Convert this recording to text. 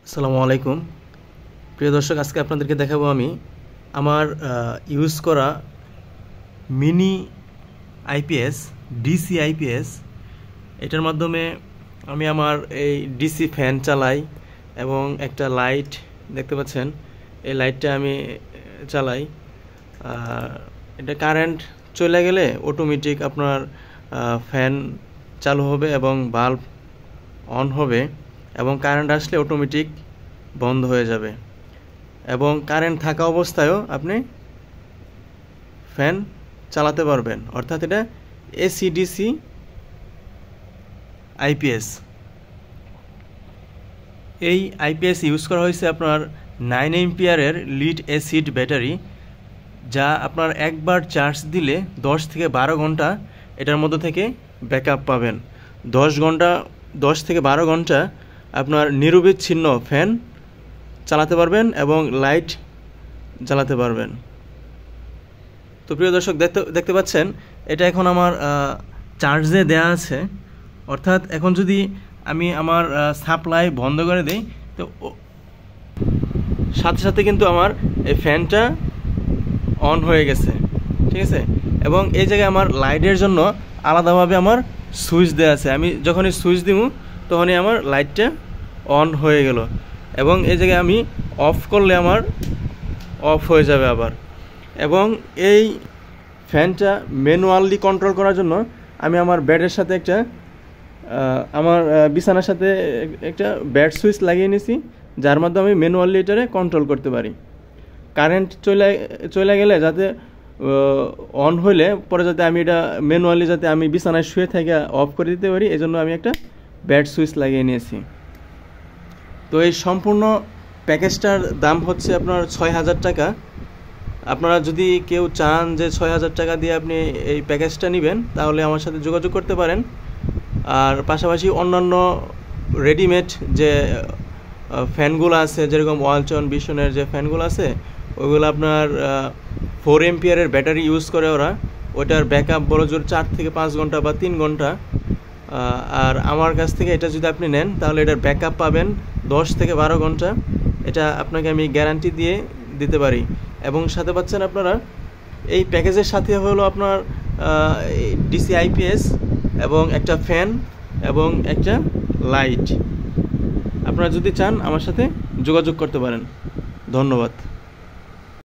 আসসালামু আলাইকুম প্রিয় দর্শক, আজকে আপনাদেরকে দেখাবো আমি আমার ইউজ করা মিনি আইপিএস ডিসি আইপিএস। এটার মাধ্যমে আমি আমার এই ডিসি ফ্যান চালাই এবং একটা লাইট দেখতে পাচ্ছেন, এই লাইটটা আমি চালাই। এটা কারেন্ট চলে গেলে অটোমেটিক আপনার ফ্যান চালু হবে এবং বাল্ব অন হবে, এবং কারেন্ট আসলে অটোমেটিক বন্ধ হয়ে যাবে, এবং কারেন্ট থাকা অবস্থায়ও আপনি ফ্যান চালাতে পারবেন। অর্থাৎ এটা এসিডিসি আইপিএস। এই আইপিএস ইউজ করা হয়েছে আপনার 9 এম্পিয়ারের লিড অ্যাসিড ব্যাটারি, যা আপনার একবার চার্জ দিলে 10 থেকে 12 ঘন্টা এটার মধ্যে থেকে ব্যাকআপ পাবেন। 10 থেকে 12 ঘন্টা আপনার নিরবিচ্ছিন্ন ফ্যান চালাতে পারবেন এবং লাইট জ্বালাতে পারবেন। তো প্রিয় দর্শক, দেখতে পাচ্ছেন এটা এখন আমার চার্জে দেয়া আছে। অর্থাৎ এখন যদি আমি আমার সাপ্লাই বন্ধ করে দিই, তো সাথে সাথে কিন্তু আমার এই ফ্যানটা অন হয়ে গেছে, ঠিক আছে। এবং এই জায়গায় আমার লাইটের জন্য আলাদাভাবে আমার সুইচ দেওয়া আছে। আমি যখনই সুইচ দিব তখনই আমার লাইটটা অন হয়ে গেল, এবং এই জায়গায় আমি অফ করলে আমার অফ হয়ে যাবে আবার। এবং এই ফ্যানটা ম্যানুয়ালি কন্ট্রোল করার জন্য আমি আমার বেডের সাথে আমার বিছানার সাথে একটা বেড সুইচ লাগিয়ে নিয়েছি, যার মাধ্যমে আমি ম্যানুয়ালি এটারে কন্ট্রোল করতে পারি। কারেন্ট চলে গেলে যাতে অন হইলে পরে যাতে আমি এটা ম্যানুয়ালি যাতে আমি বিছানায় শুয়ে থেকে অফ করে দিতে পারি, এই জন্য আমি একটা বেড সুইচ লাগিয়ে নিয়েছি। তো এই সম্পূর্ণ প্যাকেজটার দাম হচ্ছে আপনার 6,000 টাকা। আপনারা যদি কেউ চান যে 6,000 টাকা দিয়ে আপনি এই প্যাকেজটা নেবেন, তাহলে আমার সাথে যোগাযোগ করতে পারেন। আর পাশাপাশি অন্যান্য রেডিমেড যে ফ্যানগুলো আছে, যেরকম ওয়ালটন বিশনের যে ফ্যানগুলো আছে, ওইগুলো আপনার 4 এম্পিয়ারের ব্যাটারি ইউজ করে ওরা। ওইটার ব্যাকআপ বড় জোর 4 থেকে 5 ঘন্টা বা 3 ঘন্টা। আর আমার কাছ থেকে এটা যদি আপনি নেন, তাহলে এটার ব্যাকআপ পাবেন 10 থেকে 12 ঘন্টা। এটা আপনাকে আমি গ্যারান্টি দিয়ে দিতে পারি। এবং সাথে পাচ্ছেন আপনারা এই প্যাকেজের সাথে হলো আপনার ডিসি আইপিএস এবং একটা ফ্যান এবং একটা লাইট। আপনারা যদি চান আমার সাথে যোগাযোগ করতে পারেন। ধন্যবাদ।